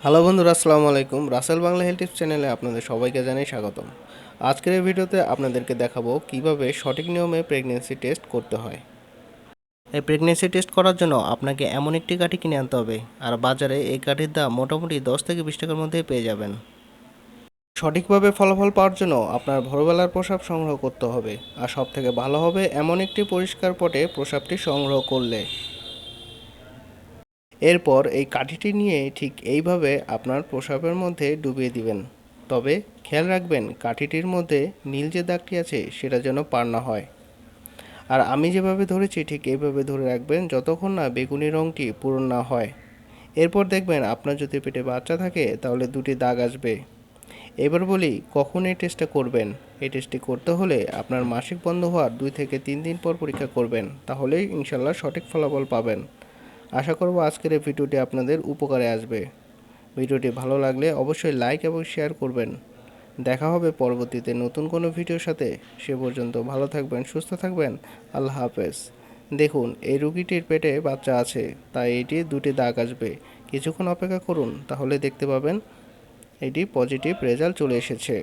Hello বন্ধুরা, আসসালামু আলাইকুম। রাসেল বাংলা হেলথ টিপস চ্যানেলে আপনাদের সবাইকে জানাই স্বাগতম। আজকের এই ভিডিওতে আপনাদেরকে দেখাবো কিভাবে সঠিক নিয়মে প্রেগনেন্সি টেস্ট করতে হয়। এই প্রেগনেন্সি টেস্ট করার জন্য আপনাকে এমন একটি কাঠি কিনে আনতে হবে, আর বাজারে এই কাঠির দাম মোটামুটি 10 থেকে 20 টাকার মধ্যেই পেয়ে যাবেন। সঠিকভাবে ফলাফল পাওয়ার জন্য আপনার ভোরবেলার প্রস্রাব সংগ্রহ করতে হবে, আর সবথেকে ভালো হবে এমন একটি পরিষ্কার পটে প্রস্রাবটি সংগ্রহ করলে। এরপর এই কাঠিটি নিয়ে ঠিক এইভাবে আপনার প্রস্রাবের মধ্যে ডুবিয়ে দিবেন। তবে খেয়াল রাখবেন কাঠিটির মধ্যে নীল যে দাগটি আছে সেটা যেন পার না হয়। আর আমি যেভাবে ধরেছি ঠিক এইভাবে ধরে রাখবেন যতক্ষণ না বেগুনি রঙটি পূরণ না হয়। এরপর দেখবেন আপনার যদি পেটে বাচ্চা থাকে তাহলে দুটি দাগ আসবে। এবার বলি কখন এই টেস্টটা করবেন। এই টেস্টটি করতে হলে আপনার মাসিক বন্ধ হওয়ার 2 থেকে 3 দিন পর পরীক্ষা করবেন, তাহলেই ইনশাল্লাহ সঠিক ফলাফল পাবেন। আশা করব আজকের এই ভিডিওটি আপনাদের উপকারে আসবে। ভিডিওটি ভালো লাগলে অবশ্যই লাইক এবং শেয়ার করবেন। দেখা হবে পরবর্তীতে নতুন কোনো ভিডিওর সাথে। সে পর্যন্ত ভালো থাকবেন, সুস্থ থাকবেন। আল্লাহ হাফেজ। দেখুন, এই রুগীটির পেটে বাচ্চা আছে, তাই এটি দুটি দাগ আসবে। কিছুক্ষণ অপেক্ষা করুন, তাহলে দেখতে পাবেন এটি পজিটিভ রেজাল্ট চলে এসেছে।